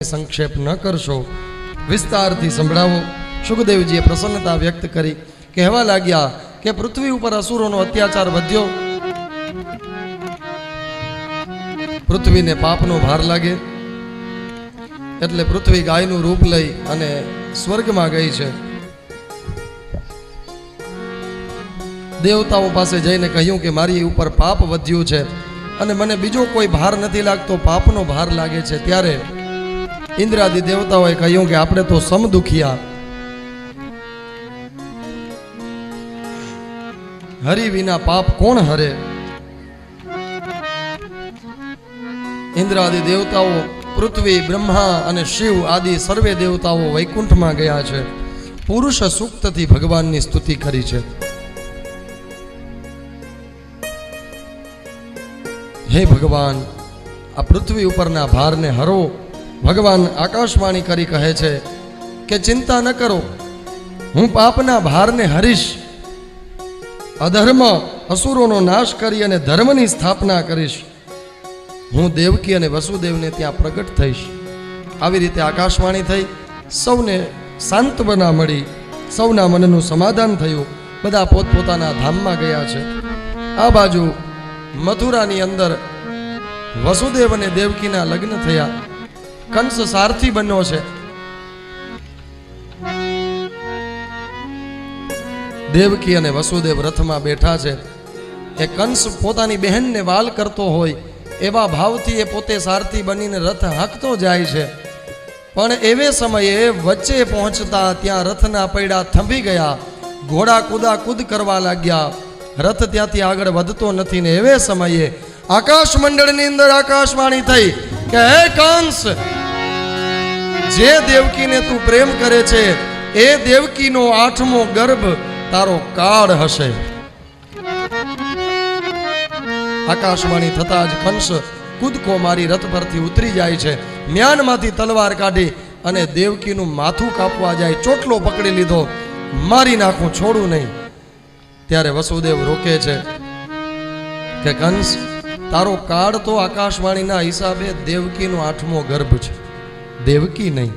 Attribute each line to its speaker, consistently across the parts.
Speaker 1: संक्षेप न करशो, विस्तार थी संभळावो। सुखदेवजीए प्रसन्नता व्यक्त करी। कहेवा लाग्या के पृथ्वी पर असुरोनो अत्याचार वध्यो, पृथ्वी ने पापनो भार लागे एटले पृथ्वी गायनु रूप लई अने स्वर्गमां गई छे। देवताओं पासे जईने कह्युं के मारी उपर पाप वध्युं छे अने मने बीजो कोई भार नथी लागतो, पापनो भार लागे छे। त्यारे इंद्रादि देवताओं कहूं कि आपणे तो सम दुखिया, हरि विना पाप कोण हरे। इंद्रादि देवताओं पृथ्वी ब्रह्मा अने शिव आदि सर्वे देवताओं वैकुंठ में गया छे। पुरुष सूक्त थी भगवान की स्तुति करी छे। हे भगवान, आ पृथ्वी उपरना भार ने हरो। भगवान आकाशवाणी करी कहे छे कि चिंता न करो, हूँ पापना भार ने हरीश, अधर्म असुरोनो नाश करी अने धर्मनी स्थापना करीश। हूँ देवकी अने वसुदेव ने त्यां प्रगट थईश। आवी रीते आकाशवाणी थई, सौने सांत्वना मळी, सौना मननुं समाधान थयुं। बधा पोतपोताना धाममां गया छे। आ बाजु मथुरानी अंदर वसुदेव अने देवकीना लग्न थया। कंस सारथी बन्यो छे। देवकी अने वसुदेव रथ में बैठा छे। ए कंस पोतानी बहन ने वाल करतो होय एवा भावथी ए पोते सारथी बनीने रथ हांकतो जाय छे। पण एवे समये वच्चे पहोंचता त्यां रथना पૈડા थंभी गया। घोड़ा कूदा कूद करवा लाग्या। रथ त्यांथी आगळ वधतो नथी ने एवे समये आकाश मंडळनी अंदर आकाशवाणी थई के हे कंस, जे देवकी ने तू प्रेम करे छे ए देवकी नो 8मो गर्भ तारो काળ हशे। आकाशवाणी थता ज कंस कूदको मारी रथ परथी उतरी जाय छे। म्यानमांथी तलवार काढी अने देवकी नु माथुं कापवा जाय, चोटलो पकड़ी लीधो, मारी नाखूं, छोड़ू नहीं। त्यारे वसुदेव रोके छे के कंस, तारो काળ तो आकाशवाणी ना हिसाबे देवकी नो 8मो गर्भ छे, देवकी नहीं।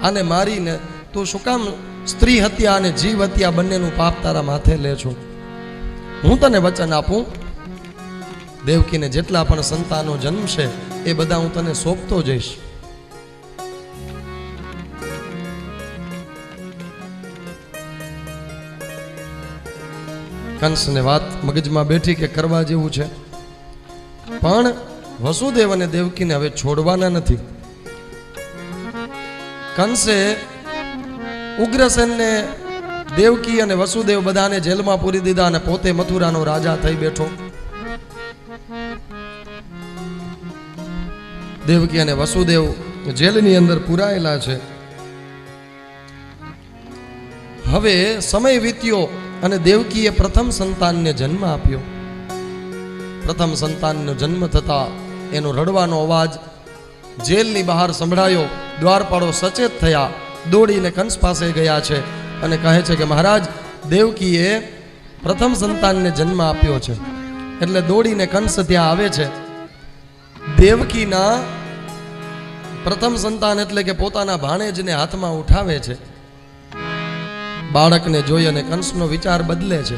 Speaker 1: आने मारी ने तू शुं काम स्त्री हत्या अने जीव हत्या बंनेनुं पाप तारा माथे ले छो। हूँ तने वचन आपूं, देवकी ने जेटला पण संतानो जन्म छे ए बधा हूँ तने सोंपतो जईश। कंस ने वात मगजमां बेठी के करवा जेवुं छे, पण वसुदेव अने देवकी ने हवे छोड़वाना नथी। कंसे उग्रसेन ने देवकी अने वसुदेव बधाने जेल में पूरी दीधा अने पोते मथुरानो राजा थई बैठो। देवकी अने वसुदेव जेलनी अंदर पूरायेला छे। हवे समय वीत्यो अने देवकीए प्रथम संतान ने जन्म आप्यो। प्रथम संतान नो जन्म थता एनो रडवानो अवाज जेलनी बहार संभळायो। द्वारपाळो सचेत थया, दौड़ीने कंस पासे गया छे अने कहे छे के महाराज, देवकीए प्रथम संतान ने जन्म आप्यो छे। एटले दौड़ीने कंस त्यां आवे छे। देवकीना प्रथम संतान एटले के पोताना भाणेजने हाथमां उठावे छे। बाळकने जोई अने कंसनो विचार बदले छे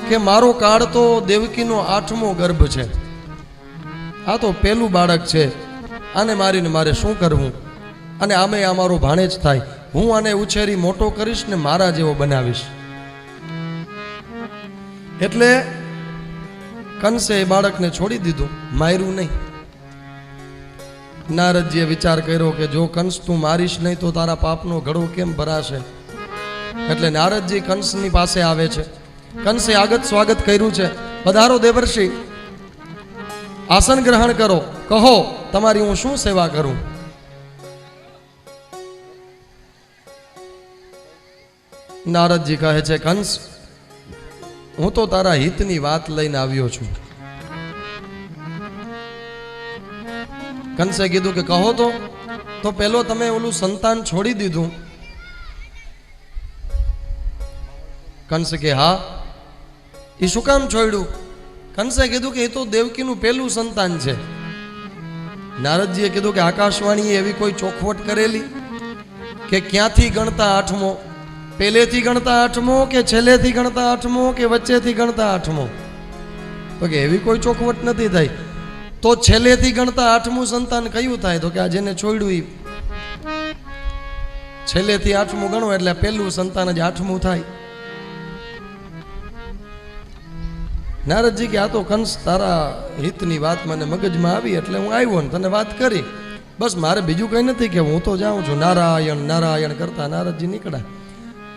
Speaker 1: के मारो काળ तो देवकीनो 8मो गर्भ छे, आ तो पेલું બાળક छे, आने मारीने मारे शुं करवुं, अने आमे आ मारो भाणेज थाय, हूँ आने उछेरी मोटो करीश ने मारा जेवो बनावीश। एटले कंसे बाळकने छोड़ी दीधुं, मार्युं नहीं। नारदजीए विचार कर्यो के जो कंस तू मारीश नहीं तो तारा पापनो घड़ो केम भराशे। एटले नारदजी कंसनी पासे आवे छे। कंसे आगत स्वागत कर्युं छे। पधारो देवर्षि, आसन ग्रहण करो, कहो तमारी हूँ शुं सेवा करूं। नारदजी कहे छे, कंस, हूँ तो तारा हितनी वात लईने आव्यो छुं। कंसे कीधुं के कहो तो पेलो तमे ओलुं संतान छोड़ी दीधुं। कंस के हाँ, ई शुं काम छोड्युं? कंसे कीधुं के ए तो देवकीनुं पेલું संतान छे। નારદજીએ કીધું કે આકાશવાણીએ એવી કોઈ ચોખવટ કરેલી કે ક્યાંથી ગણતા આઠમો, પહેલેથી ગણતા આઠમો કે છેલ્લેથી ગણતા આઠમો કે વચ્ચેથી ગણતા આઠમો? તો કે એવી કોઈ ચોખવટ નથી થઈ. તો છેલ્લેથી ગણતા આઠમું સંતાન કયું થાય? તો કે આ જેને છોડ્યું એ છેલ્લેથી આઠમું ગણો એટલે પહેલું સંતાન જ આઠમું થાય. નારદજી કે આ તો કંસ તારા હિતની વાત મને મગજમાં આવી એટલે હું આવ્યો ને તને વાત કરી, બસ મારે બીજું કંઈ નથી કે હું તો જાઉં છું. નારાયણ નારાયણ કરતા નારદજી નીકળ્યા.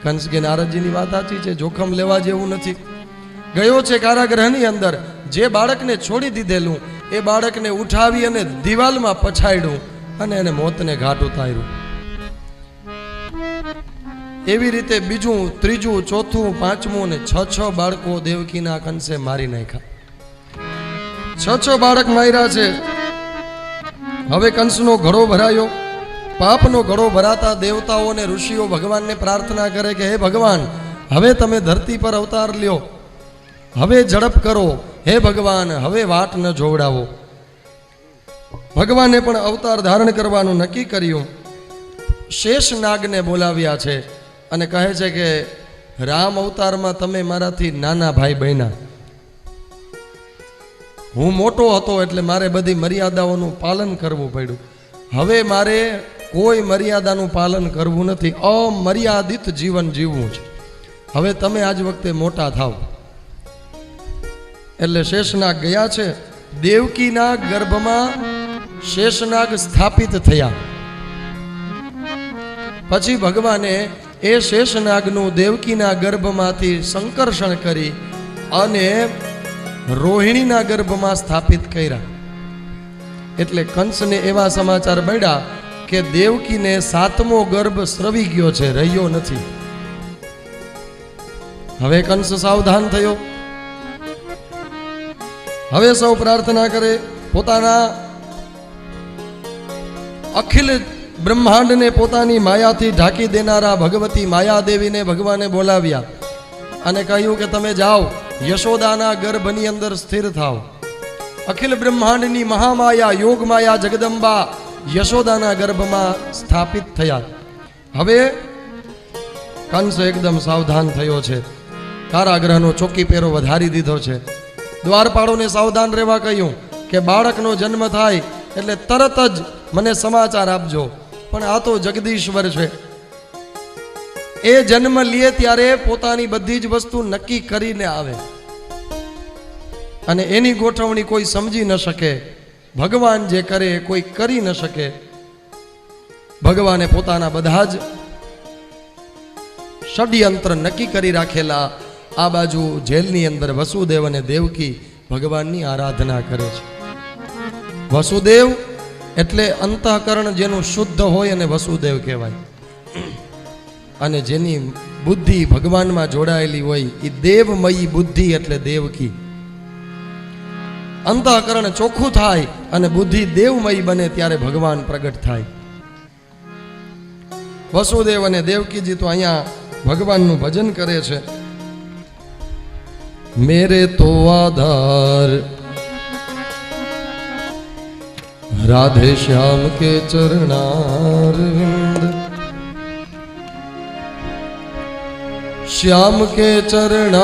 Speaker 1: કંસ કે નારદજીની વાત સાચી છે, જોખમ લેવા જેવું નથી. ગયો છે કારાગૃહની અંદર, જે બાળકને છોડી દીધેલું એ બાળકને ઉઠાવી અને દિવાલમાં પછાડ્યું અને એને મોતને ઘાટ ઉતાર્યું. એવી રીતે બીજું, ત્રીજું, ચોથું, પાંચમું અને છ બાળકો દેવકીના કંસે મારી નાખ્યા. છ બાળક માર્યા છે. હવે કંસનો ઘડો ભરાયો. પાપનો ઘડો ભરાતા દેવતાઓ અને ઋષિઓ ભગવાનને પ્રાર્થના કરે કે હે ભગવાન, હવે તમે ધરતી પર અવતાર લ્યો, હવે ઝડપ કરો, હે ભગવાન હવે વાટ ન જોવડાવો. ભગવાને પણ અવતાર ધારણ કરવાનું નક્કી કર્યું. શેષનાગને બોલાવ્યા છે અને કહે છે કે રામ અવતારમાં તમે મારાથી નાના ભાઈ બન્યા, હું મોટો હતો એટલે મારે બધી મર્યાદાઓનું પાલન કરવું પડ્યું. હવે મારે કોઈ મર્યાદાનું પાલન કરવું નથી, અમર્યાદિત જીવન જીવવું છે. હવે તમે આજ વખતે મોટા થાવ. એટલે શેષનાગ ગયા છે. દેવકીના ગર્ભમાં શેષનાગ સ્થાપિત થયા. પછી ભગવાને એ શેષનાગનું દેવકીના ગર્ભમાંથી સંકર્ષણ કરી અને રોહિણીના ગર્ભમાં સ્થાપિત કર્યા. એટલે કંસને એવા સમાચાર મળ્યા કે દેવકીને 7મો ગર્ભ સ્રવી ગયો છે, રહ્યો નથી. હવે કંસ સાવધાન થયો. હવે સૌ પ્રાર્થના કરે. પોતાના અખિલ બ્રહ્માંડને પોતાની માયાથી ઢાંકી દેનારા ભગવતી માયાદેવીને ભગવાને બોલાવ્યા અને કહ્યું કે તમે જાઓ, યશોદાના ગર્ભની અંદર સ્થિર થાવ. અખિલ બ્રહ્માંડની મહામાયા યોગમાયા જગદંબા યશોદાના ગર્ભમાં સ્થાપિત થયા. હવે કંસ એકદમ સાવધાન થયો છે. કારાગૃહનો ચોકી પેરો વધારી દીધો છે. દ્વારપાળોને સાવધાન રહેવા કહ્યું કે બાળકનો જન્મ થાય એટલે તરત જ મને સમાચાર આપજો. પણ આ તો જગદીશ્વર છે, એ જન્મ લે ત્યારે પોતાની બધી જ વસ્તુ નક્કી કરીને આવે અને એની ગોઠવણી કોઈ સમજી ન શકે. ભગવાન જે કરે કોઈ કરી ન શકે. ભગવાને પોતાના બધા જ ષડયંત્ર નક્કી કરી રાખેલા. આ બાજુ જેલની અંદર વસુદેવ અને દેવકી ભગવાનની આરાધના કરે છે. વસુદેવ એટલે અંતઃકરણ જેનું શુદ્ધ હોય અને વસુદેવ કહેવાય, અને જેની બુદ્ધિ ભગવાનમાં જોડાયેલી હોય એ દેવમયી બુદ્ધિ એટલે દેવકી. અંતઃકરણ ચોખ્ખું થાય અને બુદ્ધિ દેવમયી બને ત્યારે ભગવાન પ્રગટ થાય. વસુદેવ અને દેવકીજી તો અહીંયા ભગવાનનું ભજન કરે છે. मेरे तो आधार राधे श्याम के चरणारविंद, श्याम के चरणारविंद,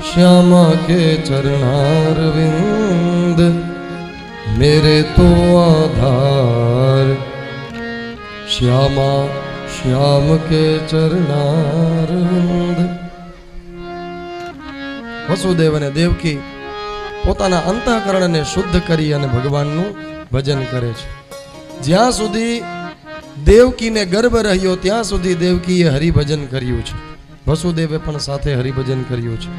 Speaker 1: श्यामा के चरणारविंद, मेरे तो आधार श्यामा श्याम के चरणारविंद. વસુદેવ અને દેવકી પોતાના અંતઃકરણને શુદ્ધ કરી અને ભગવાનનું ભજન કરે છે. જ્યાં સુધી દેવકીને ગર્ભ રહ્યો ત્યાં સુધી દેવકીએ હરિભજન કર્યું છે. વસુદેવે પણ સાથે હરિભજન કર્યું છે.